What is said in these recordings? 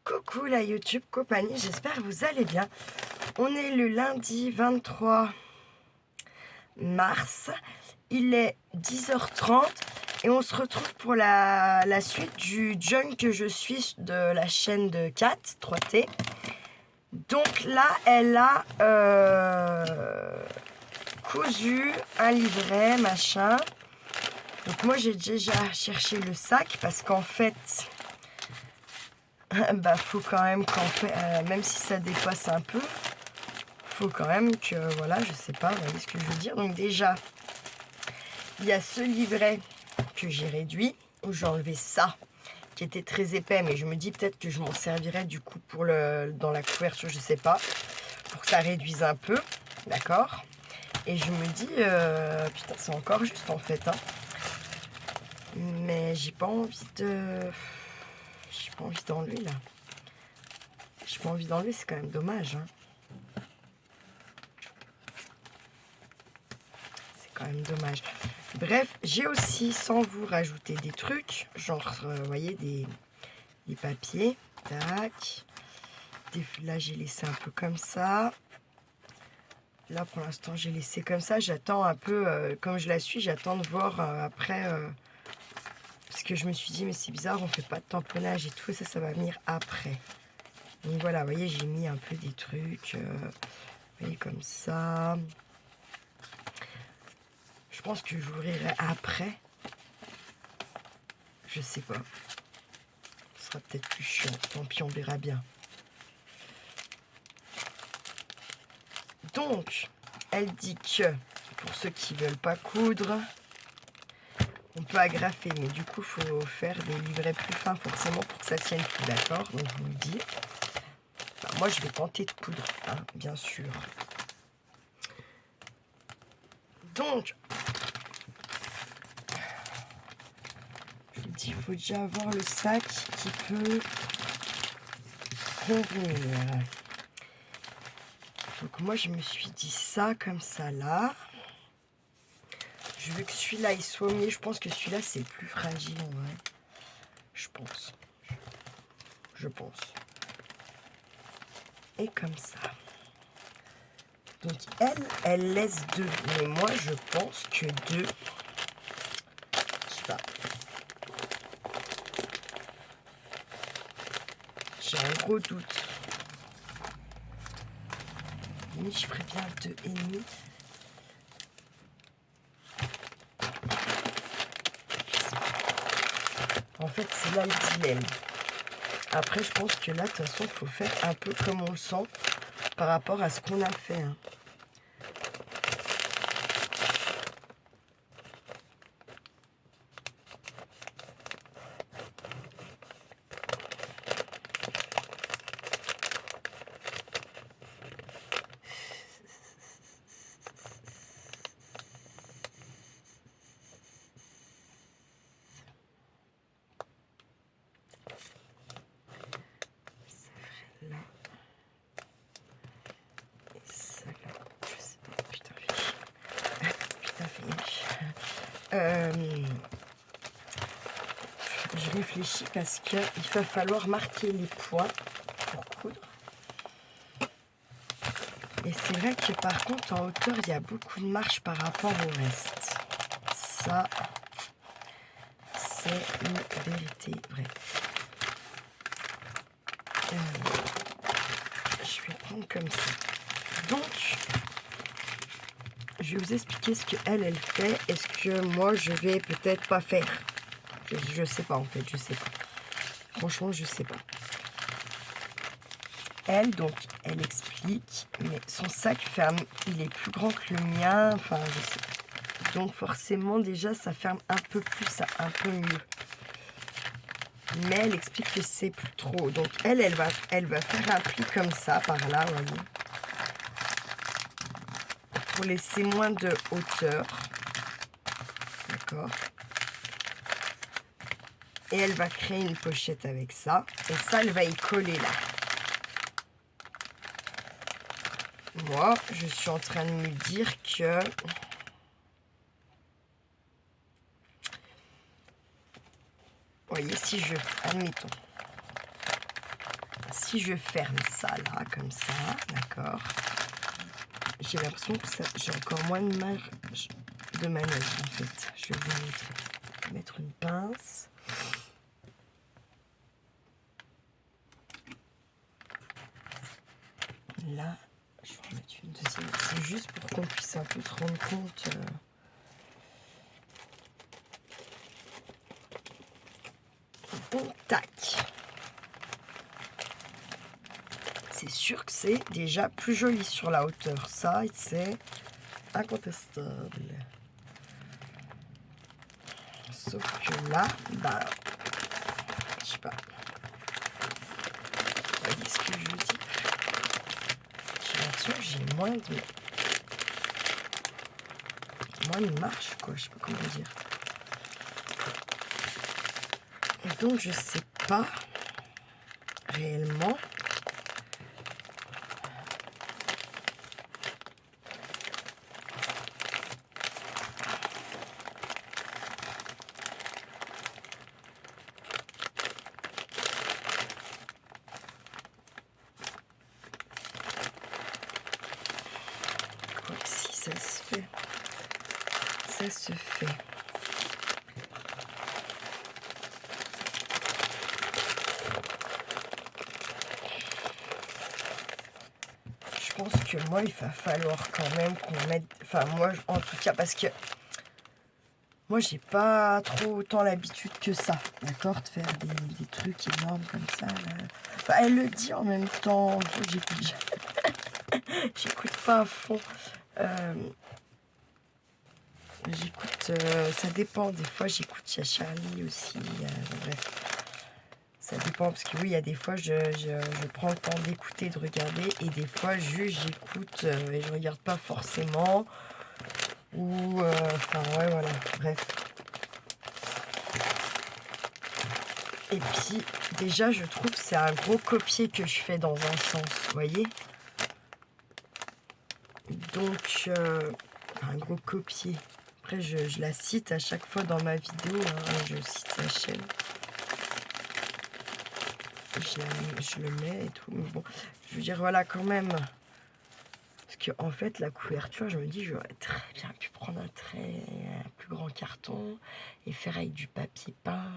Coucou la YouTube compagnie, j'espère que vous allez bien. On est le lundi 23 mars, il est 10h30 et on se retrouve pour la suite du junk que je suis de la chaîne de Kat 3T. Donc là, elle a cousu un livret, machin. Donc moi j'ai déjà cherché le sac parce qu'en fait... bah faut quand même qu'en fait, même si ça dépasse un peu, faut quand même que, voilà, je sais pas, vous voyez ce que je veux dire. Donc déjà, il y a ce livret que j'ai réduit, où j'ai enlevé ça, qui était très épais, mais je me dis peut-être que je m'en servirais du coup pour dans la couverture, je sais pas, pour que ça réduise un peu, d'accord. Et je me dis, putain, c'est encore juste en fait, hein. Mais j'ai pas envie d'enlever là. J'ai pas envie d'enlever, c'est quand même dommage, hein. C'est quand même dommage. Bref, j'ai aussi, sans vous rajouter des trucs, genre, vous voyez, des papiers. Tac. Là, j'ai laissé un peu comme ça. Là, pour l'instant, j'ai laissé comme ça. J'attends un peu, comme je la suis, j'attends de voir après. Parce que je me suis dit, mais c'est bizarre, on fait pas de tamponnage et tout. Et ça va venir après. Donc voilà, vous voyez, j'ai mis un peu des trucs. Vous voyez, comme ça. Je pense que j'ouvrirai après. Je sais pas. Ce sera peut-être plus chiant. Tant pis, on verra bien. Donc, elle dit que pour ceux qui veulent pas coudre, on peut agrafer. Mais du coup, il faut faire des livrets plus fins forcément pour que ça tienne plus, d'accord. Donc, je vous le dis. Enfin, moi, je vais tenter de coudre, hein, bien sûr. Donc, je vous dis, il faut déjà avoir le sac qui peut convenir. Donc moi je me suis dit ça comme ça là. Je veux que celui-là il soit mieux. Je pense que celui-là c'est plus fragile en vrai. Je pense. Je pense. Et comme ça. Donc elle laisse deux. Mais moi je pense que deux. Je sais pas. J'ai un gros doute. Mais je ferais bien deux et demi. En fait, c'est là le dilemme. Après, je pense que là, de toute façon, il faut faire un peu comme on le sent par rapport à ce qu'on a fait. Hein. Là. Et ça là. Je sais pas. Putain, je réfléchis parce qu'il va falloir marquer les points pour coudre. Et c'est vrai que par contre en hauteur il y a beaucoup de marge par rapport au reste. Ça, c'est une vérité vraie. Je vais prendre comme ça. Donc, je vais vous expliquer ce qu'elle fait et ce que moi je vais peut-être pas faire. Je sais pas en fait, je sais pas. Franchement, je sais pas. Elle, donc, elle explique, mais son sac ferme, il est plus grand que le mien, enfin, je sais pas. Donc, forcément, déjà, ça ferme un peu plus, ça, un peu mieux. Mais elle explique que c'est plus trop. Donc, elle va faire un pli comme ça, par là, vous voyez. Pour laisser moins de hauteur. D'accord. Et elle va créer une pochette avec ça. Et ça, elle va y coller là. Moi, je suis en train de me dire que... Vous voyez, si je... Admettons. si je ferme ça là, comme ça, d'accord, j'ai l'impression que j'ai encore moins de marge de manœuvre en fait. Je vais vous mettre une pince. Là, je vais en mettre une deuxième. C'est juste pour qu'on puisse un peu se rendre compte. Bon, tac. C'est sûr que c'est déjà plus joli sur la hauteur. Ça, c'est incontestable. Sauf que là, bah, je sais pas. Vous voyez ce que je veux dire? J'ai l'impression que j'ai moins de marche, quoi. Je sais pas comment dire. Et donc, je sais pas réellement. Quoi que si ça se fait. Ça se fait. Je pense que moi, il va falloir quand même qu'on mette... Enfin, moi, en tout cas, parce que moi, j'ai pas trop autant l'habitude que ça, d'accord, de faire des trucs énormes comme ça. Là. Enfin, elle le dit en même temps. J'écoute pas à fond. J'écoute... ça dépend. Des fois, j'écoute chez Charlie aussi. Bref. Ça dépend, parce que oui, il y a des fois, je prends le temps d'écouter, de regarder, et des fois, juste j'écoute et je regarde pas forcément. Ou, enfin, ouais, voilà, bref. Et puis, déjà, je trouve que c'est un gros copier que je fais dans un sens, vous voyez. Donc, un gros copier. Après, je la cite à chaque fois dans ma vidéo, hein, je cite la chaîne. Je le mets et tout, mais bon, je veux dire, voilà, quand même. Parce que en fait, la couverture, je me dis, j'aurais très bien pu prendre un plus grand carton et faire avec du papier peint.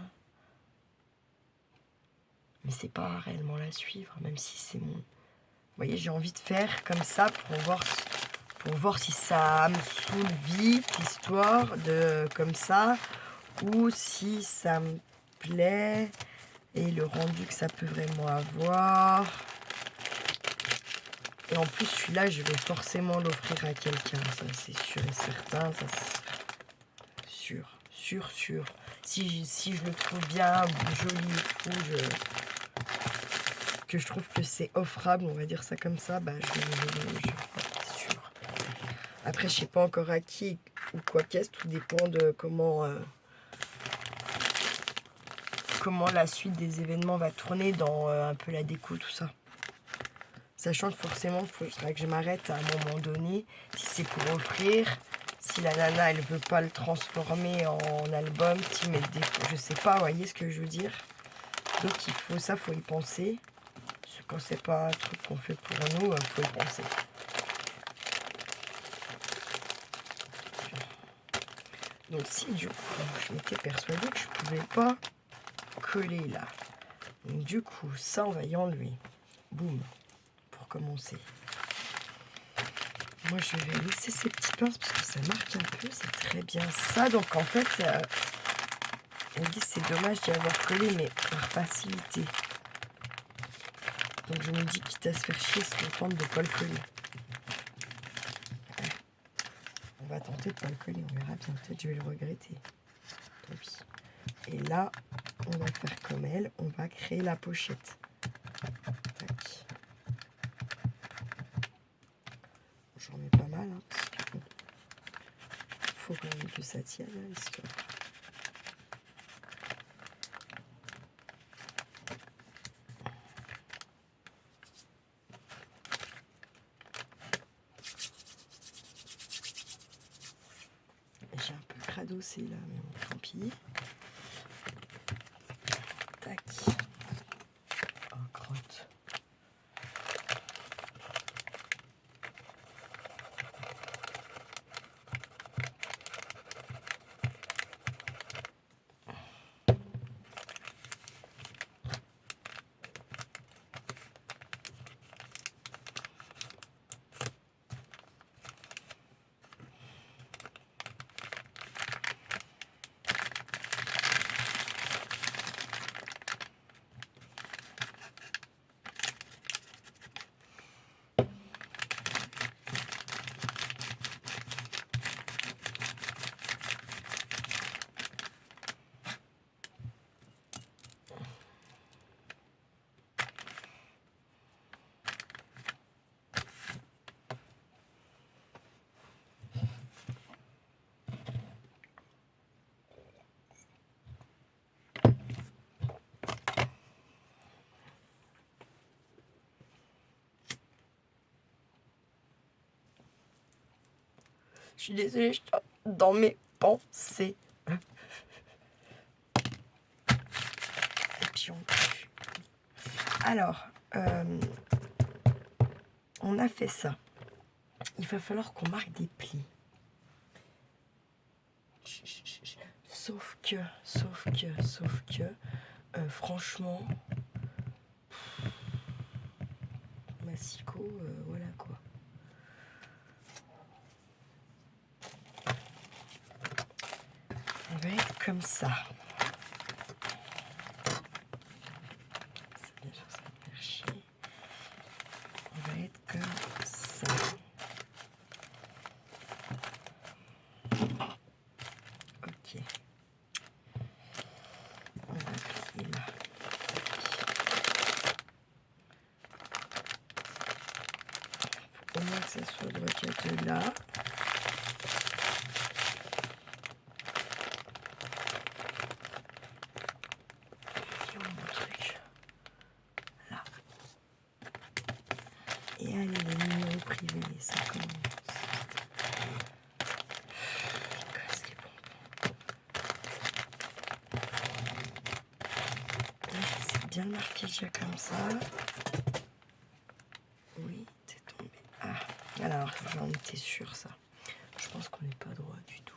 Mais c'est pas réellement la suivre, même si c'est mon... Vous voyez, j'ai envie de faire comme ça pour voir si ça me saoule vite, l'histoire de comme ça, ou si ça me plaît et le rendu que ça peut vraiment avoir. Et en plus, celui-là, je vais forcément l'offrir à quelqu'un, ça c'est sûr et certain, ça c'est sûr. Si je le trouve bien, joli et tout, que je trouve que c'est offrable, on va dire ça comme ça, bah c'est sûr. Après, je sais pas encore à qui ou quoi qu'est-ce, tout dépend de comment la suite des événements va tourner dans un peu la déco, tout ça. Sachant que forcément, il faudra que je m'arrête à un moment donné, si c'est pour offrir, si la nana, elle veut pas le transformer en album, si mettre des... Je sais pas, vous voyez ce que je veux dire? Donc, faut y penser. Parce que quand c'est pas un truc qu'on fait pour nous, il faut y penser. Donc, si du coup, je m'étais persuadée que je pouvais pas coller là. Donc, du coup, ça, on va y enlever. Boum. Pour commencer. Moi, je vais laisser ces petites pinces parce que ça marque un peu. C'est très bien ça. Donc, en fait, on dit c'est dommage d'y avoir collé, mais par facilité. Donc, je me dis, quitte à se faire chier, c'est contente de ne pas le coller. Ouais. On va tenter de ne pas le coller. On verra bien. Peut-être je vais le regretter. Tant pis. Et là, on va faire comme elle. On va créer la pochette. Tac. J'en mets pas mal, hein, parce que bon, faut quand même que ça tienne, hein, l'histoire. J'ai un peu cradossé là, mais bon, tant pis. Tac. Oh, crotte. suis désolée, je suis dans mes pensées. Et puis alors, on a fait ça. Il va falloir qu'on marque des plis. Sauf que, franchement, massicot, voilà quoi. On va être comme ça. Bien sûr, ça va me faire chier. On va être comme ça. Ok. On va plier là. Faut au moins que ça soit droit de là. Et allez, les numéros privés, ça commence. Je casse les bonbons. J'essaie de bien le marquer déjà comme ça. Oui, c'est tombé. Ah, alors, j'en étais sûre, ça. Je pense qu'on n'est pas droit du tout.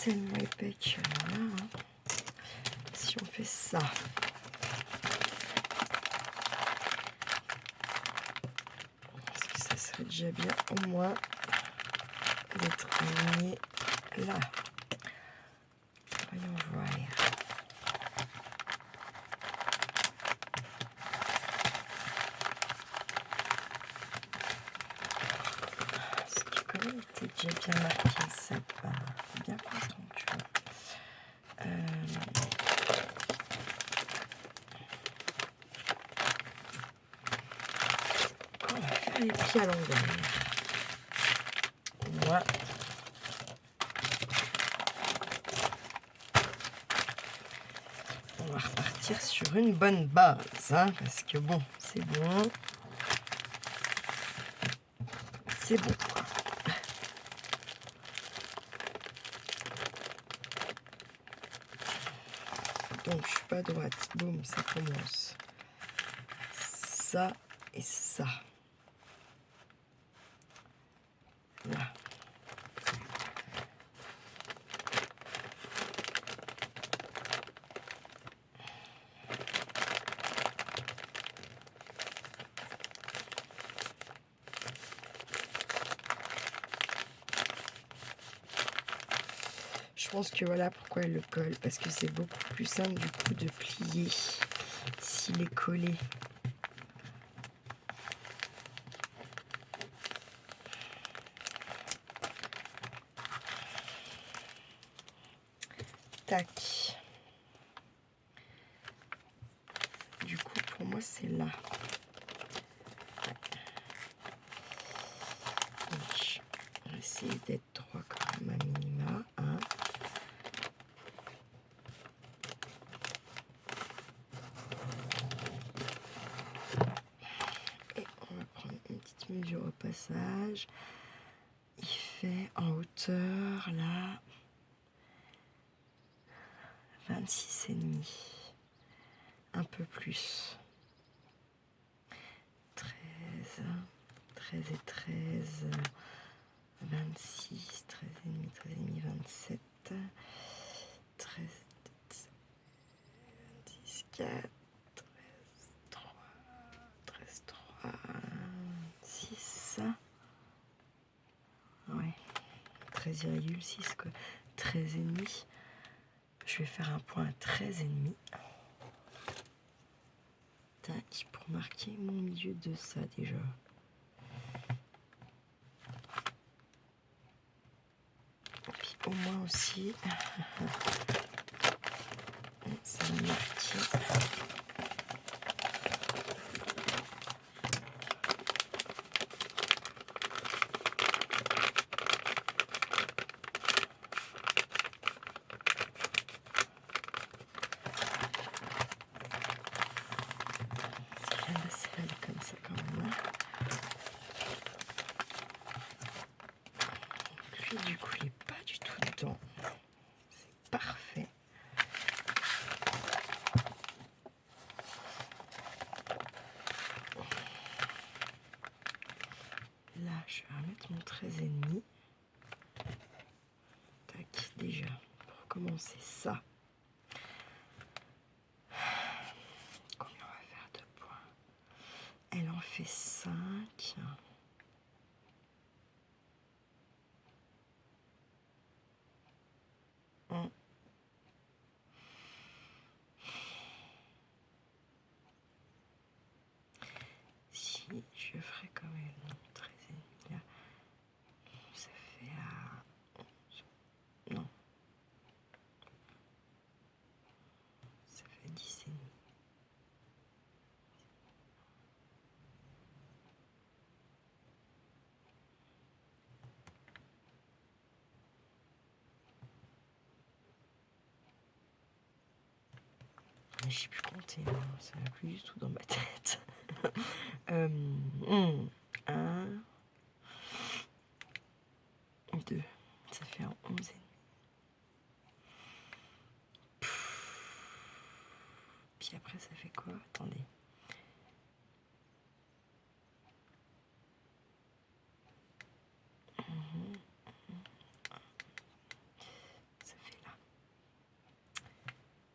C'est tellement épais que là, hein. Si on fait ça, parce que ça serait déjà bien au moins d'être aligné là. Voyons voir. Ce qui quand même était déjà bien marqué, c'est pas bien content, tu vois. On va faire les pieds à l'envers. Moi, on va repartir sur une bonne base, hein, parce que bon, c'est bon. C'est bon, quoi. Donc, je suis pas droite. Boum, ça commence. Ça et ça. Là. Je pense que voilà pourquoi elle le colle, parce que c'est beaucoup plus simple du coup de plier s'il est collé. Tac. Du coup, pour moi, c'est là. Donc, on va essayer d'être droit quand même à minima. Hein. Et on va prendre une petite mesure au passage. Il fait en hauteur, là, 26,5. Un peu plus. 13, 13 et 13, 26, 13 et demi, 13 et demi, 27, 13, 10, 4, 13, 3, 13, 3, 6. Ouais, 13,6 quoi. 13 et demi. Je vais faire un point à 13 et demi. Tac, pour marquer mon milieu de ça déjà. Et puis au moins aussi Ça va marquer. C'est aller comme ça quand même. Hein. Lui, du coup, il n'est pas du tout dedans. C'est parfait. Là, je vais remettre mon 13,5. Tac, déjà, pour commencer ça. Combien on va faire de points? Elle en fait 5. Si je ferais comme elle, 13,5 là, ça fait à 11. Non, ça fait 10,5. Je sais plus compter, hein. Ça va plus du tout dans ma tête. 1, 2, ça fait un 11,5. Puis après, ça fait quoi? Attendez. Ça fait là.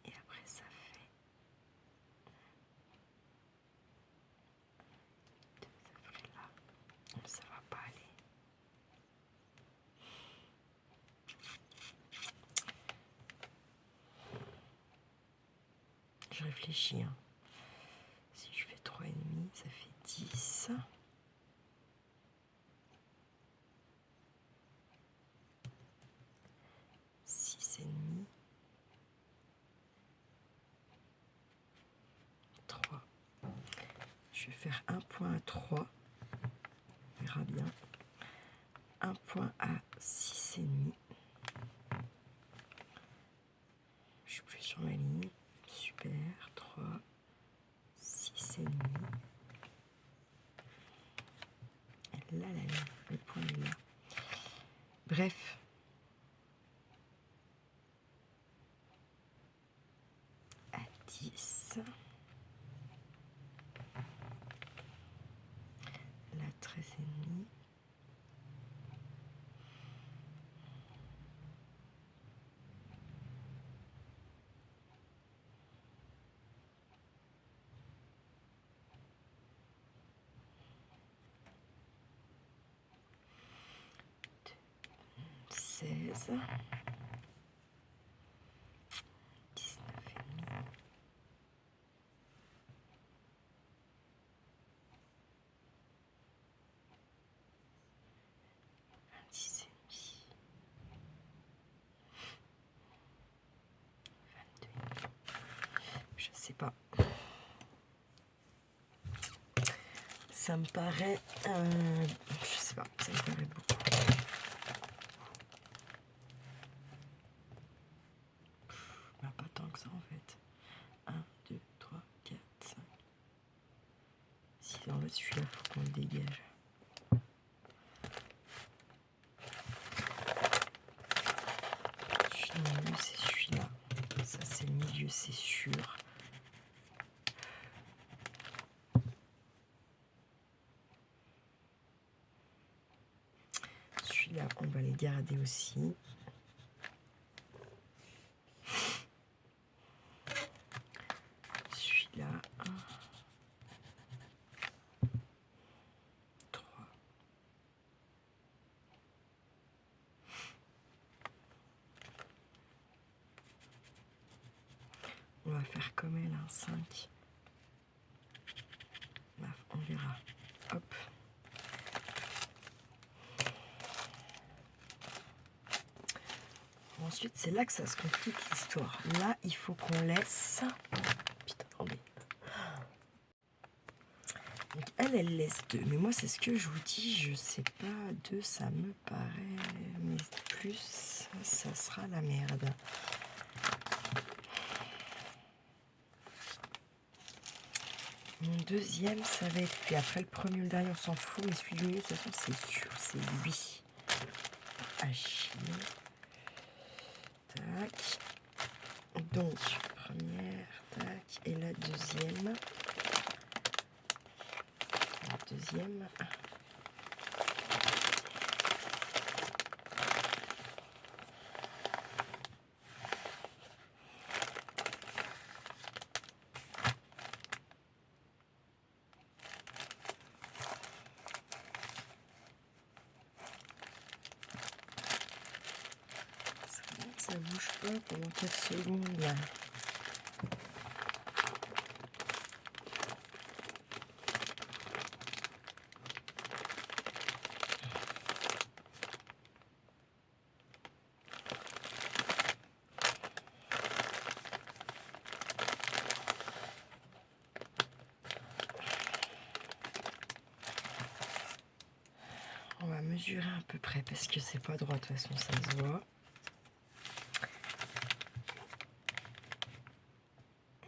Et après, ça fait. Ça ferait là. Ça va pas aller. Je réfléchis. Hein. Si je fais 3,5, ça fait 10. 6,5. 3. Je vais faire un point à 3. On verra bien. Un point à 6,5. Je suis plus sur ma ligne. Super. 3. 6,5. Et là, la ligne. Le point est là. Bref. À 10. La 13,5. Seize. 19,5. 26,5. 22,5. Je sais pas. Ça me paraît... je sais pas, ça me paraît beaucoup. Bah, pas tant que ça en fait. 1, 2, 3, 4, 5. Si en fait celui-là, il faut qu'on le dégage. Le milieu, c'est celui-là. Ça, c'est le milieu, c'est sûr. Celui-là, on va les garder aussi. Celui-là, 1, 3. On va faire comme elle, un 5. On verra. Hop. ensuite, c'est là que ça se complique l'histoire. Là, il faut qu'on laisse... Putain, attendez. Donc elle laisse 2. Mais moi, c'est ce que je vous dis, je sais pas, 2, ça me paraît... Mais plus, ça sera la merde. Mon deuxième, ça va être lui. Après, le premier ou le dernier, on s'en fout. Mais celui du milieu, de toute façon, c'est sûr, c'est lui. À chier. Tac. Donc, première, tac. Et la deuxième. La deuxième. Ça bouge pas pendant 4 secondes là. On va mesurer à peu près parce que c'est pas droit de toute façon, ça se voit.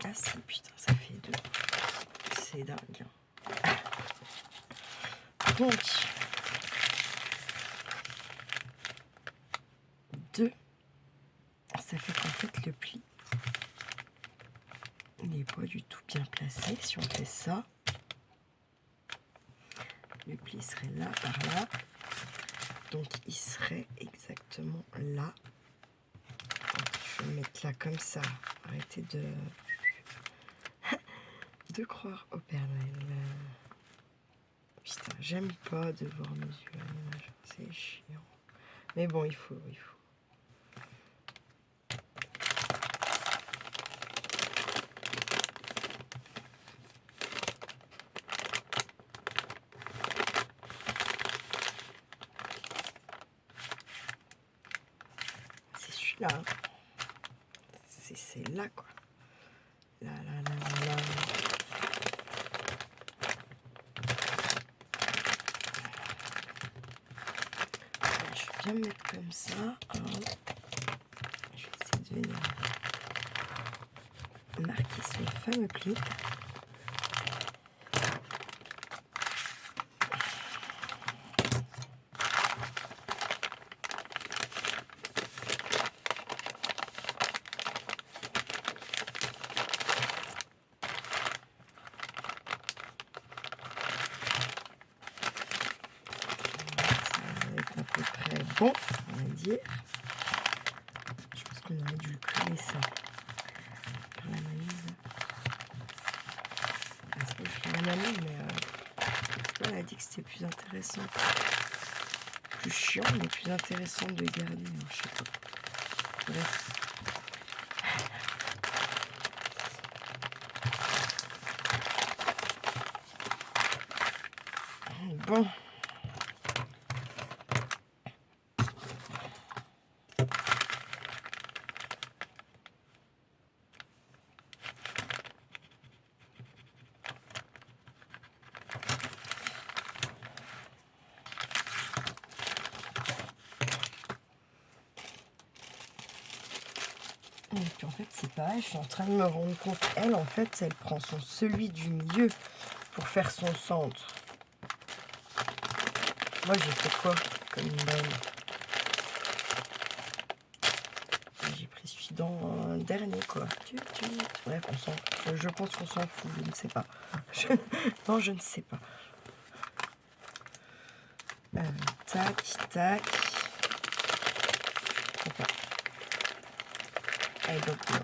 Ah si, putain, ça fait 2. C'est dingue. Donc, 2, ça fait qu'en fait le pli, il n'est pas du tout bien placé. Si on fait ça, le pli serait là, par là. Donc, il serait exactement là. Je vais le mettre là comme ça. Arrêtez de croire au Père Noël. Putain, j'aime pas devoir mesurer. C'est chiant. Mais bon, il faut. C'est celui-là. Hein. C'est là, quoi. Là. Je vais bien me mettre comme ça. Alors, je vais essayer de venir marquer ce fameux pli. Bon, on va dire. Je pense qu'on aurait dû coller ça. Faire l'analyse. Parce que je fais l'analyse, mais elle a dit que c'était plus intéressant. Plus chiant, mais plus intéressant de garder. Alors, je sais pas. Bref. Bon. Et puis en fait c'est pareil, je suis en train de me rendre compte, elle en fait elle prend celui du milieu pour faire son centre. Moi j'ai fait quoi comme une bonne? J'ai pris celui dans dernier quoi. Bref, je pense qu'on s'en fout, je ne sais pas. Non, je ne sais pas. Tac. Okay. I don't know.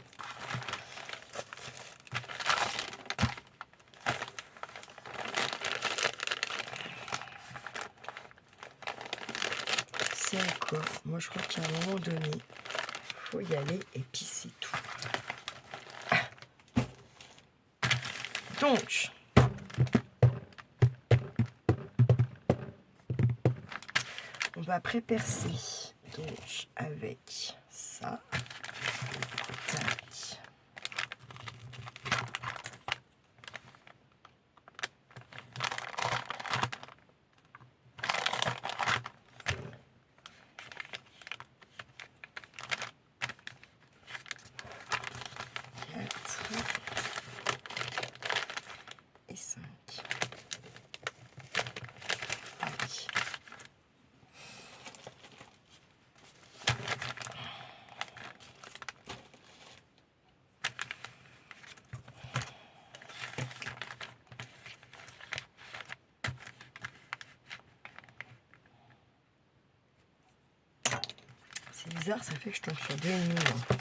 C'est quoi? Moi je crois qu'à un moment donné, il faut y aller et puis c'est tout. Donc, on va pré-percer donc avec ça. ça. Tac. Et 5. C'est bizarre, ça fait que je tombe sur 2,5.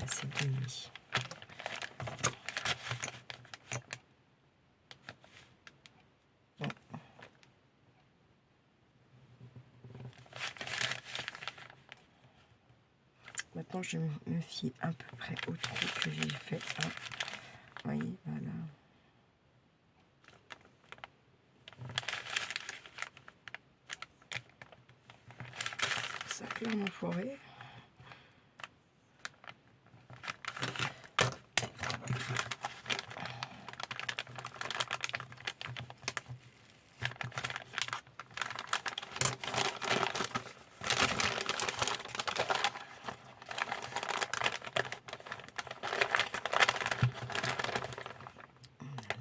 C'est 2,5. Bon. Maintenant, je me fie à peu près au trou que j'ai fait. Hein. Vous voyez, voilà. Ça clairement foiré.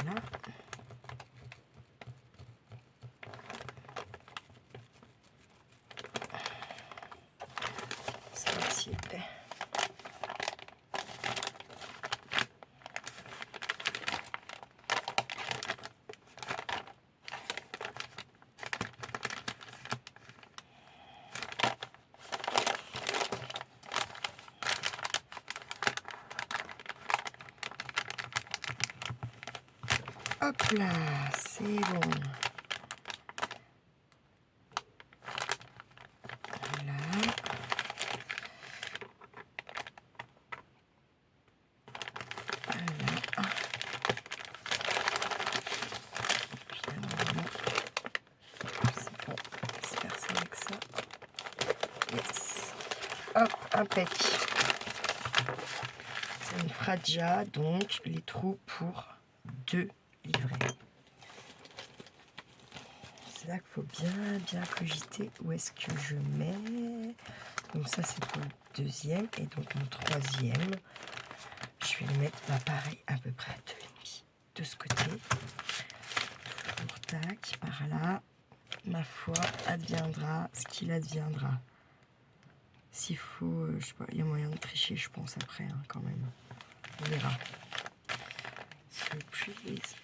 Voilà. Ça y est. Hop là, c'est bon. Voilà. Voilà. Finalement, c'est bon. On se faire ça avec ça. Yes. Hop, impec. C'est une Fragia, donc les trous pour 2 livrets. C'est là qu'il faut bien cogiter où est-ce que je mets. Donc ça c'est pour le deuxième et donc mon troisième. Je vais le mettre pareil à peu près à 2,5 de ce côté. Toujours tac, par là. Ma foi, adviendra ce qu'il adviendra. S'il faut, je sais pas, il y a moyen de tricher, je pense, après, hein, quand même. On verra.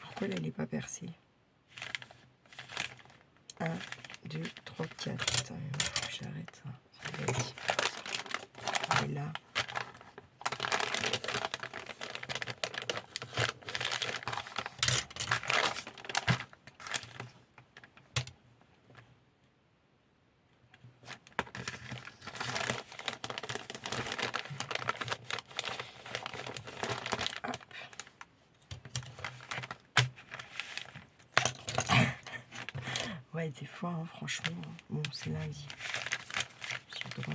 Pourquoi là, elle n'est pas percée? 1, 2, 3, 4. Putain, il faut que j'arrête ça. Et là. Ouais, des fois, hein, franchement, bon, c'est lundi. J'ai le droit.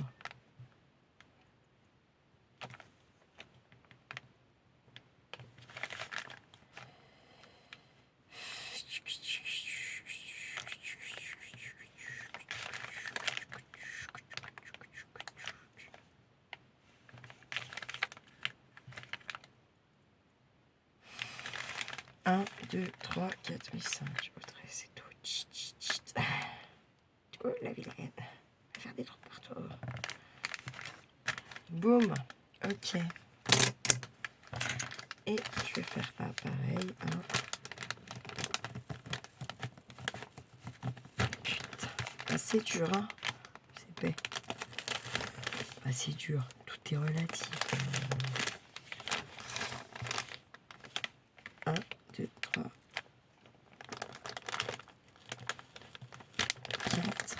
Un, 2, 3, 4, 5. C'est tout. Oh, la vilaine. Faire des trous partout. Boum. Ok. Et je vais faire pareil. Hein. Putain. Assez dur, hein. C'est paix. Assez dur. Tout est relatif. 1, 2, 3. 4.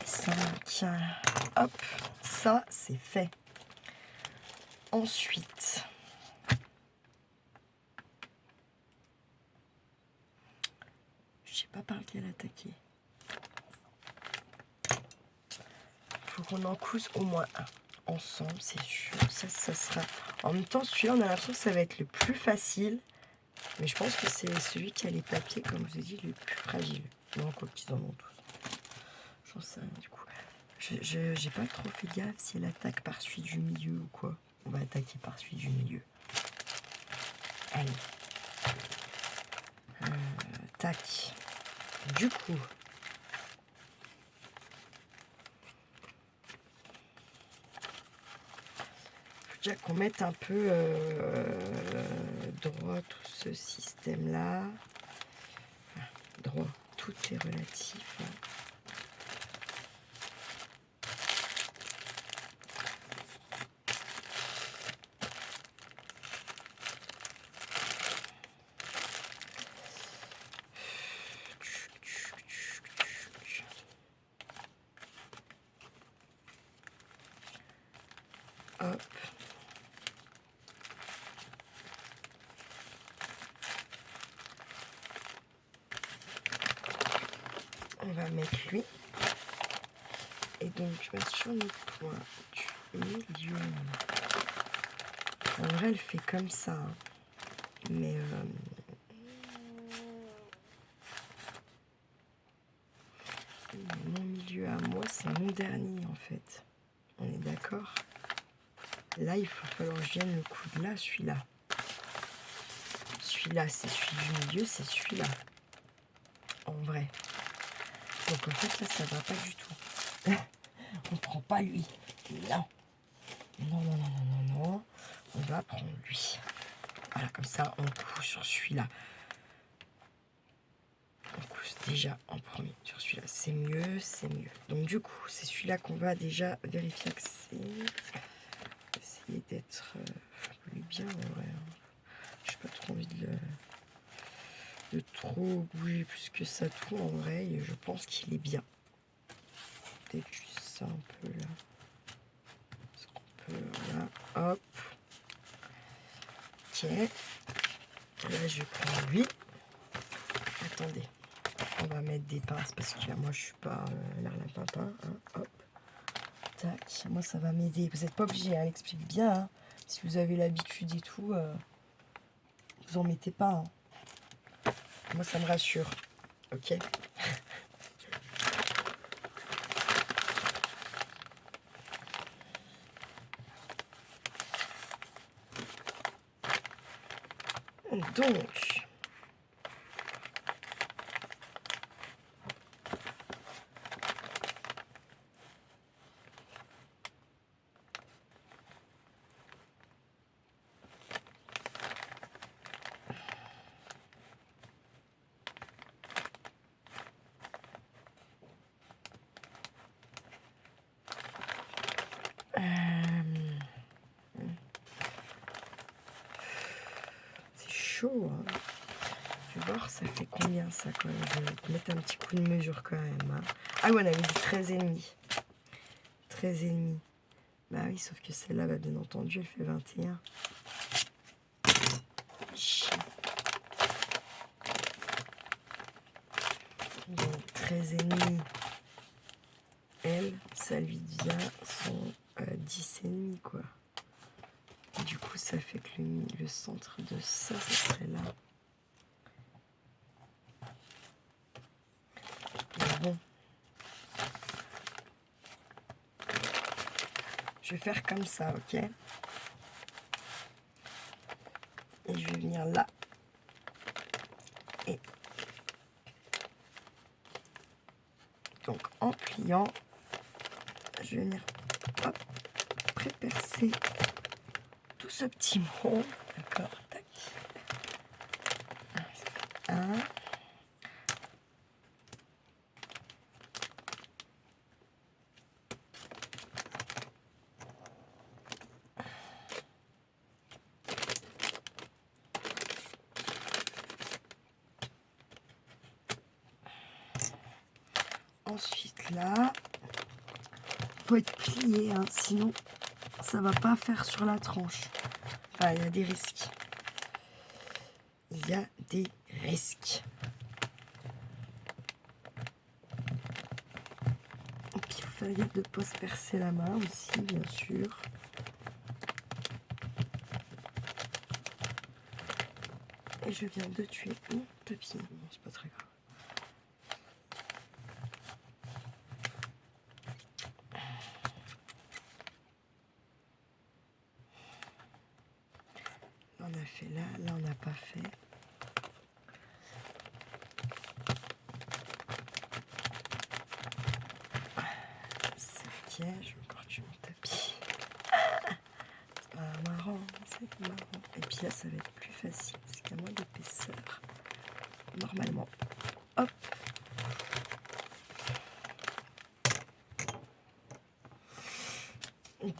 5. Hop, ça c'est fait. Ensuite, pas par lequel attaquer. Faut qu'on en couse au moins un ensemble, c'est sûr. Ça sera. En même temps, celui-là, on a l'impression que ça va être le plus facile. Mais je pense que c'est celui qui a les papiers, comme je vous ai dit, le plus fragile. Non, quoi qu'ils en ont tous. J'en sais rien du coup. J'ai pas trop fait gaffe si elle attaque par celui du milieu ou quoi. On va attaquer par celui du milieu. Allez. Tac. Du coup. Déjà qu'on mette un peu droit tout ce système-là. Enfin, droit, tout est relatif. Hop. On va mettre lui. Et donc, sur le point du milieu. En vrai, elle fait comme ça. Hein. Mais mon milieu à moi, c'est mon dernier en fait. On est d'accord? Là, il va falloir que je vienne le coup de là, celui-là. Celui-là, c'est celui du milieu, c'est celui-là. En vrai. Donc en fait, là, ça va pas du tout. On prend pas lui. Non. Non, non, non, non, non, non. On va prendre lui. Voilà, comme ça, on couche sur celui-là. On couche déjà en premier sur celui-là. C'est mieux, c'est mieux. Donc du coup, c'est celui-là qu'on va déjà vérifier que c'est... Essayer d'être bien, en vrai. J'ai pas trop envie de trop bouger plus que ça tout en vrai. Et je pense qu'il est bien. Peut-être juste ça un peu là. Est-ce qu'on peut... Voilà. Hop. Ok. Là, je prends lui. Attendez. On va mettre des pinces parce que là, moi, je suis pas l'arlapin. Hein. Hop. Tac. Moi, ça va m'aider. Vous n'êtes pas obligé, elle explique bien. Hein. Si vous avez l'habitude et tout, vous en mettez pas. Hein. Moi, ça me rassure. Ok. Donc, c'est chaud. Hein. Je vais voir, ça fait combien ça quand même. Je vais mettre un petit coup de mesure quand même. Hein. Ah oui, on avait dit 13,5. 13,5. Bah oui, sauf que celle-là, bah, bien entendu, elle fait 21. Donc 13,5. Elle, ça lui devient son 10,5 quoi. Et du coup, ça fait que le centre de ça, ça serait là. Mais bon. Je vais faire comme ça, ok? Et je vais venir là. Et donc, en pliant, je vais venir hop, prépercer tout ce petit mot. D'accord, tac. Un. Ensuite là, faut être plié, hein, sinon ça va pas faire sur la tranche. Enfin, il y a des risques. Il y a des risques. faire gaffe de ne pas se percer la main aussi, bien sûr. Et je viens de tuer mon tapis. Bon, c'est pas très grave. Là, on a fait là on n'a pas fait. C'est ok, je vais encore tuer mon tapis. C'est pas marrant, c'est marrant. Et puis là, ça va être plus facile parce qu'il y a moins d'épaisseur. Normalement. Hop.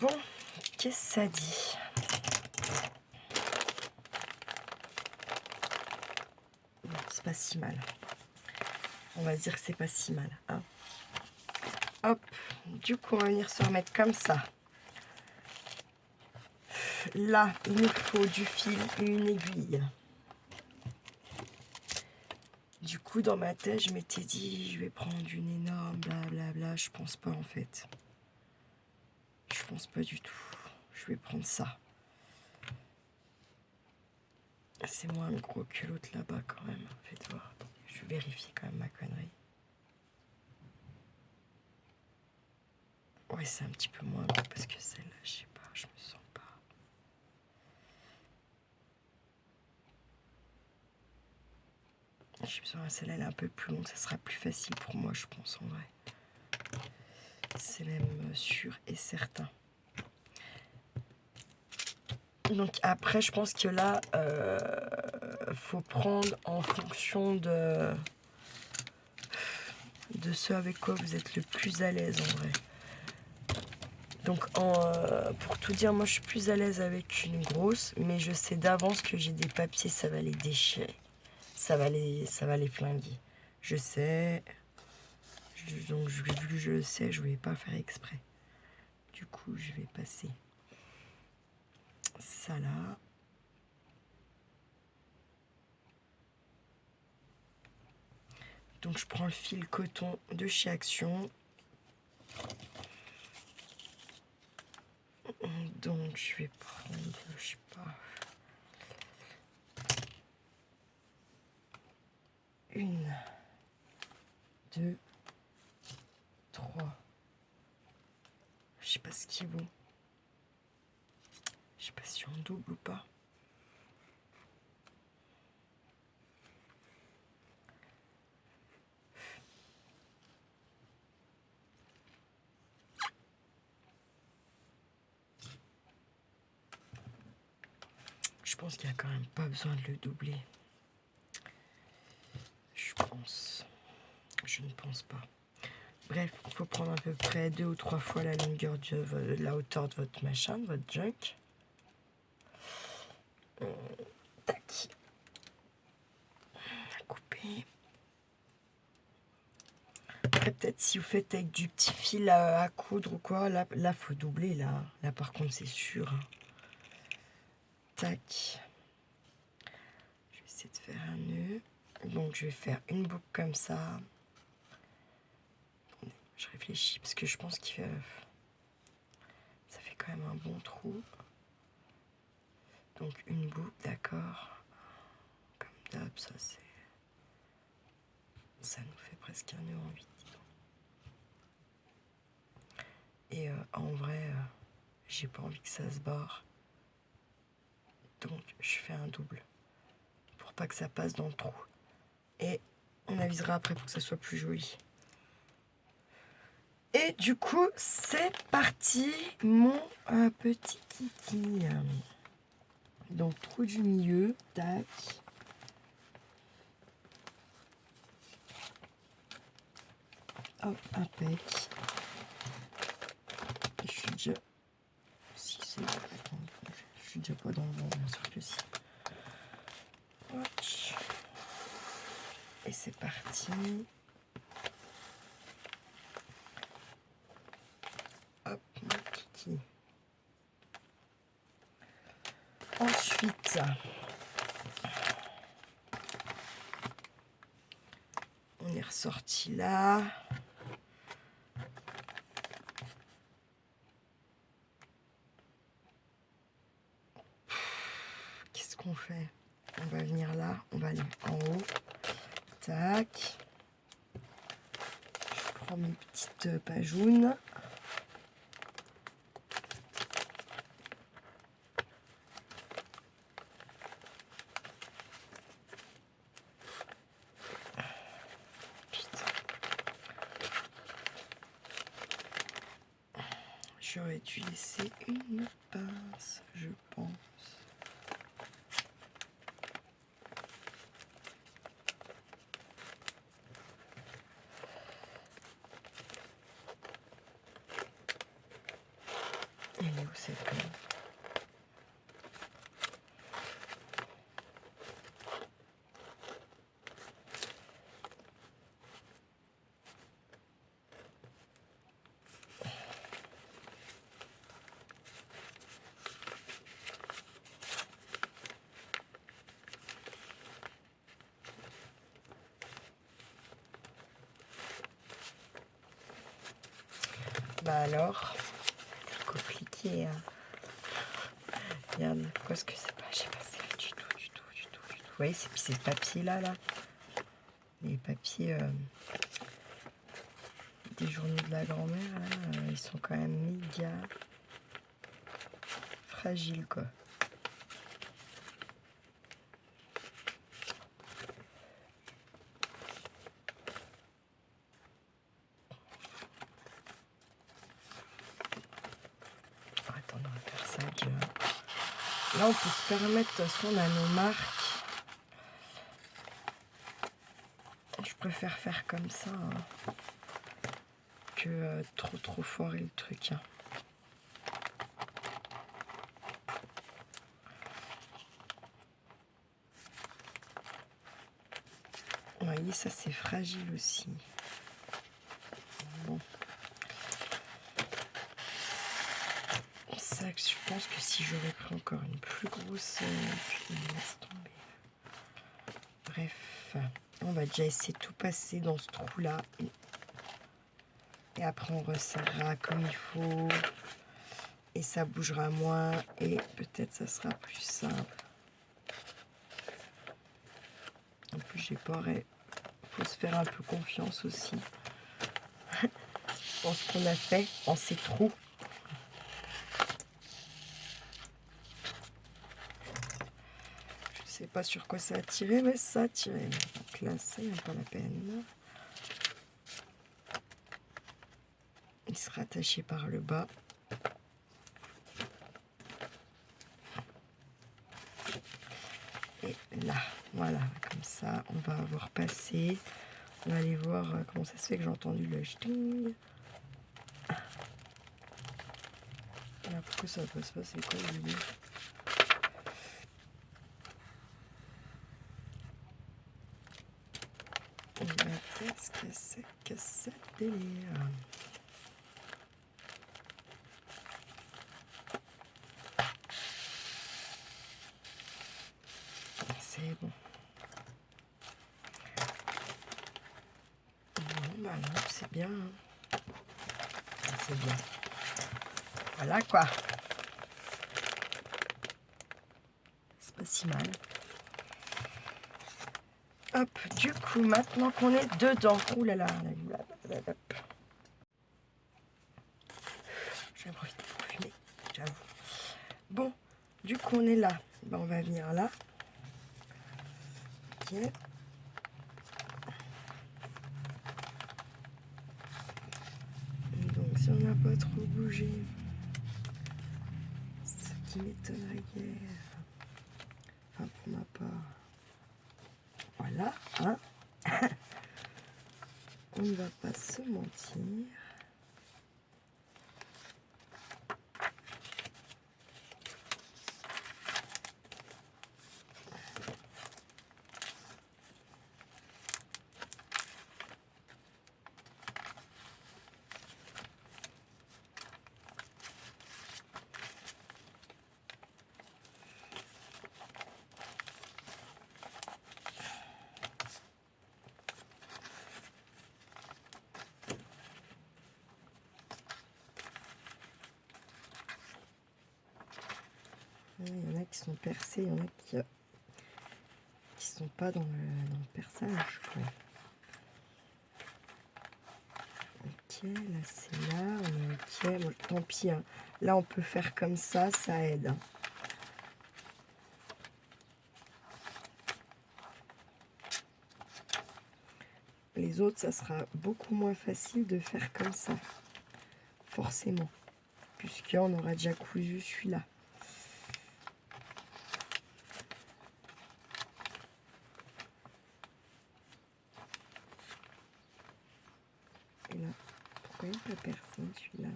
Bon, qu'est-ce que ça dit? Bon, c'est pas si mal. On va dire que c'est pas si mal. Hein. Hop. Du coup, on va venir se remettre comme ça. Là, il nous faut du fil et une aiguille. Du coup, dans ma tête, je m'étais dit, je vais prendre une énorme blablabla. Je pense pas, en fait. Je pense pas du tout. Je vais prendre ça. C'est moins gros que l'autre là-bas, quand même. Faites voir. Je vais vérifier quand même ma connerie. Ouais, c'est un petit peu moins gros parce que celle-là, je sais pas, je me sens pas. J'ai besoin, celle-là, elle est un peu plus longue. Ça sera plus facile pour moi, je pense, en vrai. C'est même sûr et certain. Donc après, je pense que là, faut prendre en fonction de ce avec quoi vous êtes le plus à l'aise en vrai. Donc pour tout dire, moi je suis plus à l'aise avec une grosse, mais je sais d'avance que j'ai des papiers, ça va les déchirer. Ça va les flinguer. Je sais. Donc vu que je le sais, je ne vais pas faire exprès. Du coup, je vais passer ça là. Donc je prends le fil coton de chez Action. Donc je vais prendre, je sais pas, une, deux, trois. Je sais pas ce qu'il vaut. Je sais pas si on double ou pas. Je pense qu'il n'y a quand même pas besoin de le doubler. Je pense. Je ne pense pas. Bref, il faut prendre à peu près 2 ou 3 fois la longueur de la hauteur de votre machin, de votre junk. Tac. Couper. Après, peut-être si vous faites avec du petit fil à coudre ou quoi, là faut doubler. Là par contre, c'est sûr. Hein. Tac. Je vais essayer de faire un nœud. Donc, je vais faire une boucle comme ça. Je réfléchis parce que je pense que ça fait quand même un bon trou. Donc, une boucle, d'accord. Comme d'hab, ça c'est... Ça nous fait presque un nœud en 8. Et en vrai, j'ai pas envie que ça se barre. Donc, je fais un double. Pour pas que ça passe dans le trou. Et on avisera après pour que ça soit plus joli. Et du coup, c'est parti, mon petit kiki. Donc, trou du milieu, tac. Hop, impec. Je suis déjà... Si c'est... Je suis déjà pas dans le vent, bien sûr que si. Hop. Et c'est parti. Hop, mon kiki. Ensuite, on est ressorti là. qu'on fait? On va venir là, on va aller en haut. Tac. Je prends mes petites pajounes. J'aurais dû laisser une pince, je pense. Elle est où cette pince? Bah alors, c'est compliqué. Hein. Regarde, pourquoi est-ce que c'est pas... J'ai pas serré du tout. Vous voyez, c'est ces papiers-là, là. Les papiers des journaux de la grand-mère, là, ils sont quand même méga fragiles, quoi. Attends, on va faire ça. Là, on peut se permettre, de toute façon, on a nos marques. Je préfère faire comme ça hein, que trop foirer le truc. Hein. Vous voyez, ça c'est fragile aussi. Bon. Ça, je pense que si j'aurais pris encore une plus grosse... je laisse tomber. Bref, on va déjà essayer de tout passer dans ce trou-là. Et après, on resserrera comme il faut. Et ça bougera moins. Et peut-être ça sera plus simple. En plus, j'ai pas... faut se faire un peu confiance aussi. Dans ce qu'on a fait, en ces trous. Je sais pas sur quoi ça a tiré, mais ça a tiré. Donc là, ça n'y a pas la peine. Il sera attaché par le bas. Et là, voilà, comme ça, on va avoir passé. On va aller voir comment ça se fait que j'ai entendu le ch'ting. Alors, pourquoi ça passe pas? C'est quoi le délire? Qu'est-ce que c'est que ce délire? C'est bon. Bon, bah non, c'est bien. Hein. C'est bien. Voilà quoi. C'est pas si mal. Hop, du coup, maintenant qu'on est dedans. Ouh là là, je vais profiter pour fumer, j'avoue. Bon, du coup, on est là. Ben, on va venir là. Ok. Donc, si on n'a pas trop bougé, ce qui m'étonnerait guère. Enfin, pour ma part. Voilà, hein. On ne va pas se mentir. Il y en a qui sont percés, il y en a qui sont pas dans le perçage, quoi. Ok, là c'est là, on est ok. Bon, tant pis, hein. Là on peut faire comme ça aide. Hein. Les autres, ça sera beaucoup moins facile de faire comme ça, forcément, puisqu'on aura déjà cousu celui-là. Et là, pourquoi il n'y a pas personne, celui-là?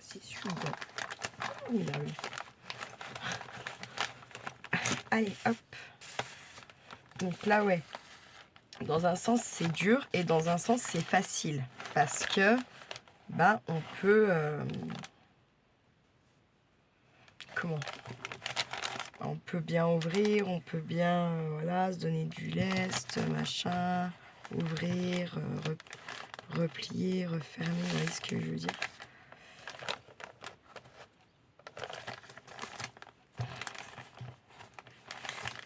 C'est celui-là. Il est là, oui. Allez, hop. Donc là, ouais. Dans un sens, c'est dur et dans un sens, c'est facile. Parce que, ben, on peut... comment? On peut bien ouvrir, on peut bien, voilà, se donner du lest, machin, ouvrir, replier, refermer, vous voyez ce que je veux dire?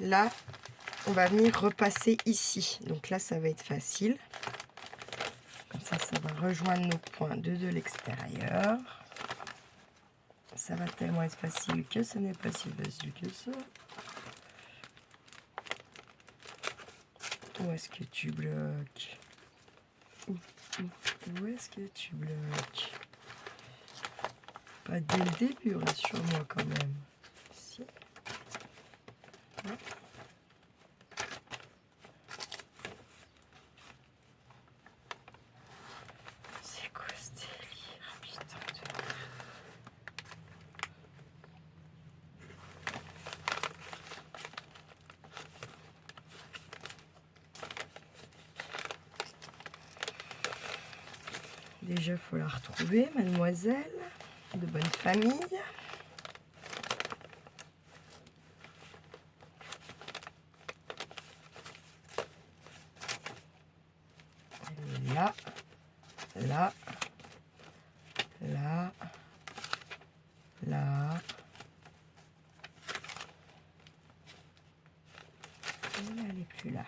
Là, on va venir repasser ici. Donc là, ça va être facile. Comme ça va rejoindre nos points de l'extérieur. Ça va tellement être facile que ce n'est pas si facile que ça. Où est-ce que tu bloques? Où est-ce que tu bloques? Pas dès le début, rassure-moi quand même. Si. Ouais. C'est quoi ce délire? Putain de... Déjà, il faut la retrouver, mademoiselle, de bonne famille. Elle est là, là, là, là. Et elle n'est plus là.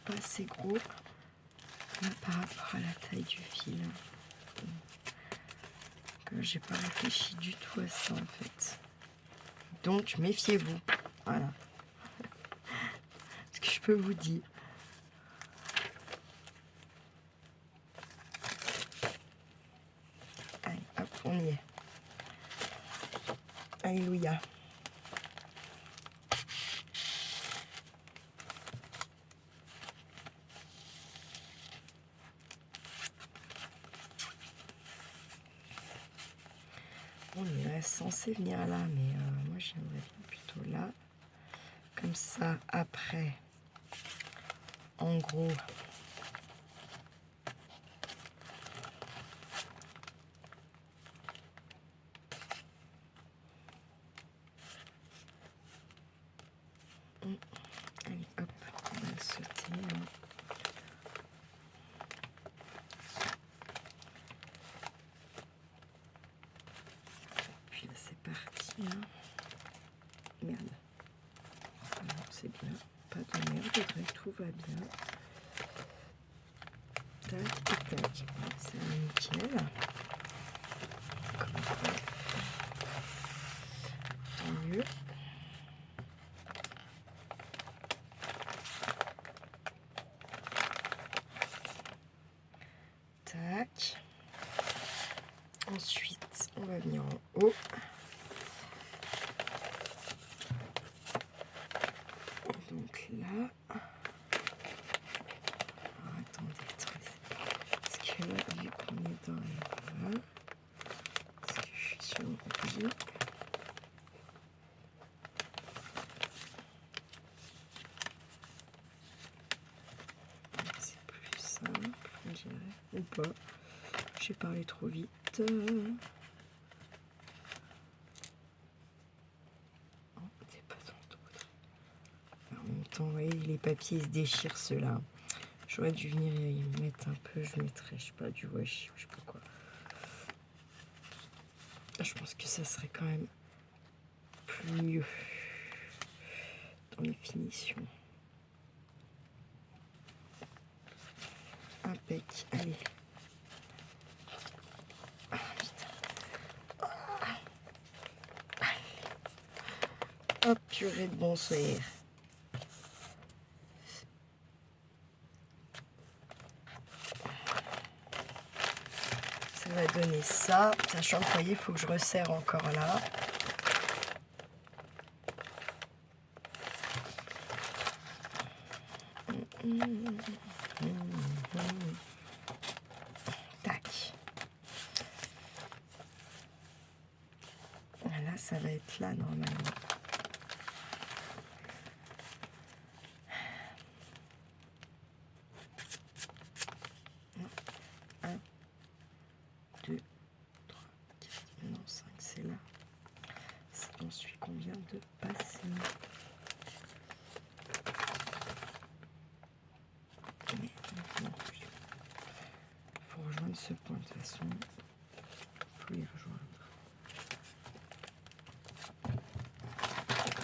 Pas assez gros là, par rapport à la taille du fil. J'ai pas réfléchi du tout à ça en fait. Donc méfiez-vous. Voilà. Ce que je peux vous dire. Allez, hop, on y est. Alléluia. On est censé venir là, mais moi j'aimerais bien plutôt là. Comme ça, après, en gros, allez hop, on va le sauter. Hein. Puis là c'est parti. Hein. Merde. C'est bien. Pas de merde, tout va bien. Tac et tac. C'est nickel. Tant mieux. Tac. Ensuite, on va venir en haut. Donc là. Alors, attendez, parce que là, vu qu'on est dans les bras. C'est plus simple, on dirait, ou pas. J'ai parlé trop vite. C'est pas trop. En même temps, vous voyez, les papiers se déchirent ceux-là. J'aurais dû venir y mettre un peu, je mettrais, je sais pas, du washi ou je sais pas quoi. Je pense que ça serait quand même plus mieux dans les finitions. Impec, allez. Ah, putain. Hop, purée de bonsoir. Ça va donner ça, sachant que vous voyez, il faut que je resserre encore là. Tac. Là, ça va être là normalement. Un, 2, 3, 4, non 5, c'est là. C'est ensuite qu'on vient de passer. Mais maintenant, il faut rejoindre ce point de toute façon. Il faut y rejoindre.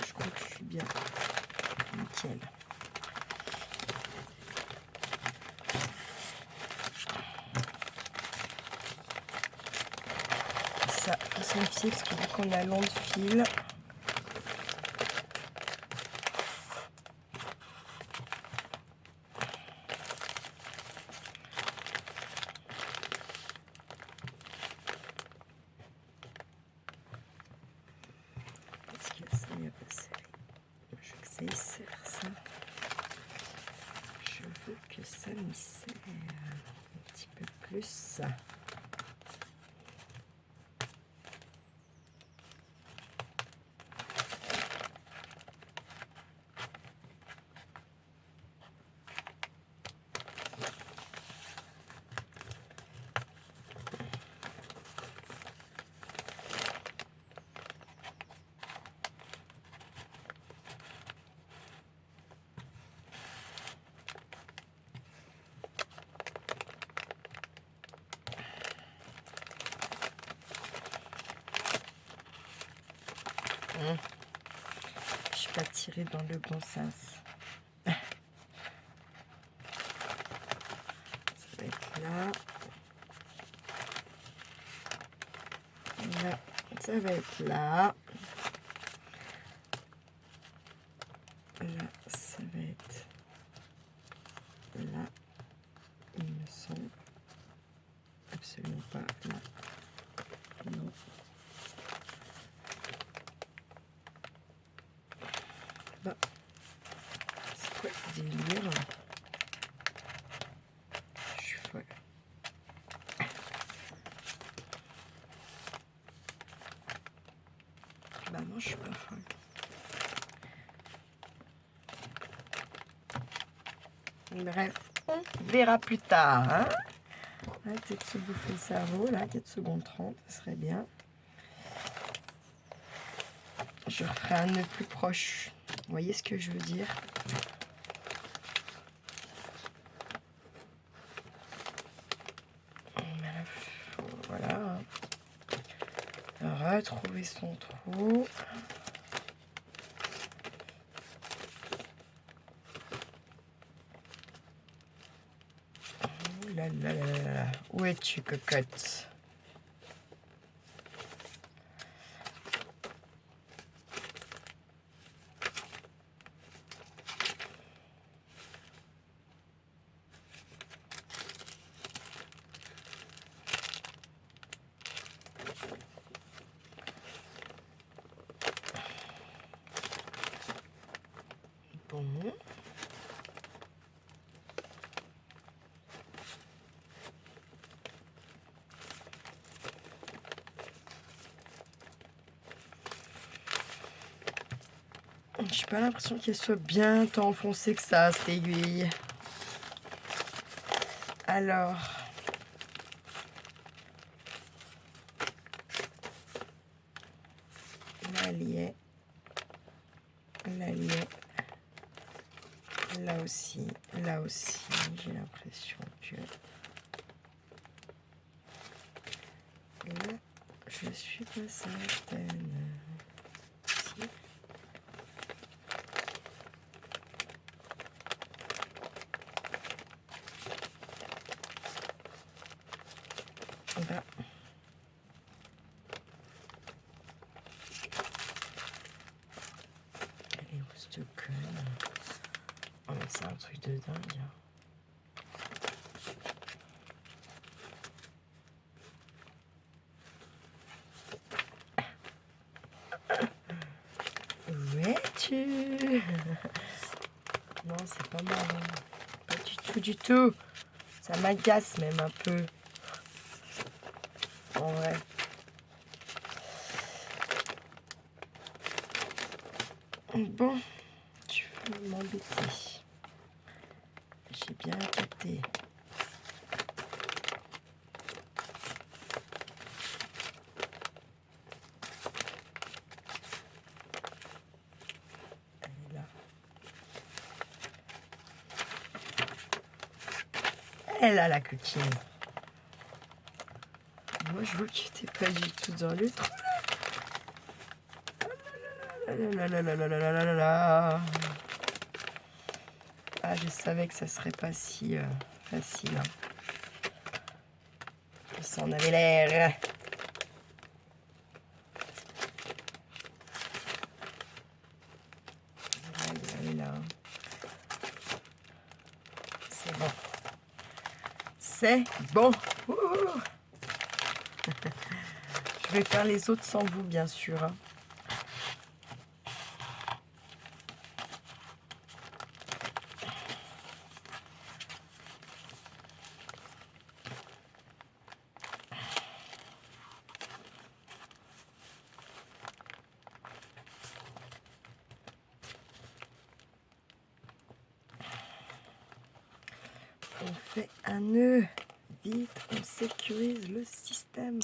Je crois que je suis bien. Nickel. Ça, faut se méfier parce que vu qu'on a long de fil, parce que ça n'y a pas serré. Je veux que ça y serre ça. Je veux que ça m'y serre un petit peu plus. Je suis pas tirée dans le bon sens. Ça va être là. Là, ça va être là. Là, ça va être là. Il me semble. Absolument pas là. Non. Bah, c'est quoi ce délire? Je suis folle. Bah non, je suis pas folle. Bref, on verra plus tard. Hein, peut-être se bouffer le cerveau, là, 4 secondes 30, ça serait bien. Je referai un nœud plus proche. Vous voyez ce que je veux dire? Voilà. Retrouver son trou. Oh là là là là là. Où es-tu, cocotte? Bon. J'ai pas l'impression qu'elle soit bien tant enfoncée que ça, cette aiguille. Alors... là, elle y est. Là, elle y est. Là aussi, j'ai l'impression que... là, je suis pas certaine. Si. Là. Elle est où cette conne? Oh mais c'est un truc de dingue. Où es-tu? Non, c'est pas marrant. Pas du tout, du tout. Ça m'agace même un peu. En vrai. Bon, tu veux m'embêter. J'ai bien capté. Elle est là. Elle a la coquine. Moi, je vois que tu n'étais pas du tout dans le trou. Ah, je savais que ça serait pas si facile. Ça en avait l'air. Elle est là. C'est bon. C'est bon. Ouh. Je vais faire les autres sans vous, bien sûr. On fait un nœud. Vite, on sécurise le système.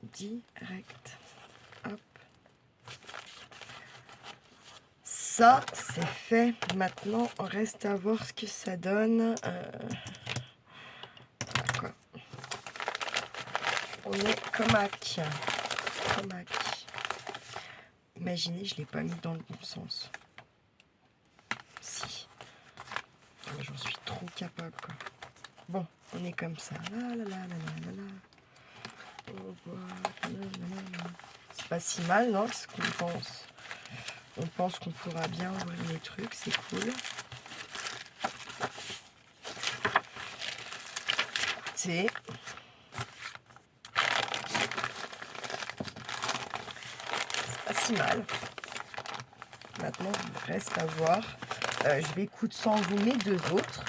Direct. Hop. Ça, c'est fait. Maintenant, on reste à voir ce que ça donne. Quoi. On est comac. Comac. Imaginez, je ne l'ai pas mis dans le bon sens. Si. J'en suis trop capable, quoi. Bon, on est comme ça. C'est pas si mal, non? Ce qu'on pense. On pense qu'on pourra bien ouvrir les trucs, c'est cool. C'est pas si mal. Maintenant, il reste à voir. Je vais coudre sans vous mes deux autres.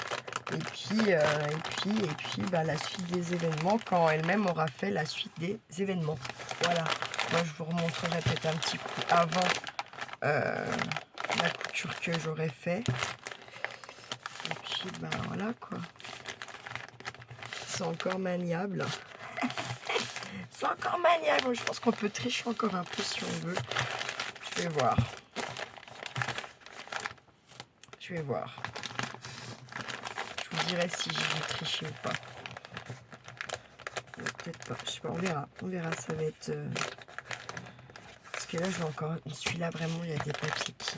Et puis bah, la suite des événements quand elle-même aura fait la suite des événements. Voilà. Moi, je vous remontrerai peut-être un petit coup avant la couture que j'aurais fait. Et puis, bah voilà quoi. C'est encore maniable. C'est encore maniable. Je pense qu'on peut tricher encore un peu si on veut. Je vais voir. Je vais voir. Je vous dirai si j'ai dû tricher ou pas. Peut-être pas. Je sais pas. On verra. On verra. Ça va être... Parce que là, je vais encore... Celui-là, vraiment, il y a des papiers qui...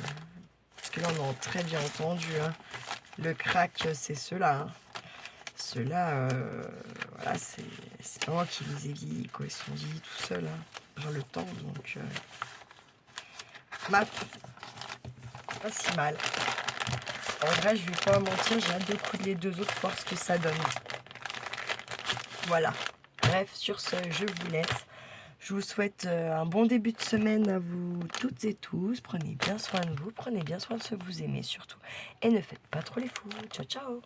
Parce que là, on a très bien entendu. Hein. Le crack, c'est ceux-là. Hein. Ceux-là, voilà, c'est pas moi qui les ai vieillis, quoi. Ils sont vieillis tout seuls. Hein. J'ai le temps, donc... Map. Pas si mal. En vrai, je vais pas mentir, j'ai hâte de coudre les deux autres, voir ce que ça donne. Voilà. Bref, sur ce, je vous laisse. Je vous souhaite un bon début de semaine à vous toutes et tous. Prenez bien soin de vous, prenez bien soin de ceux que vous aimez surtout. Et ne faites pas trop les fous. Ciao, ciao!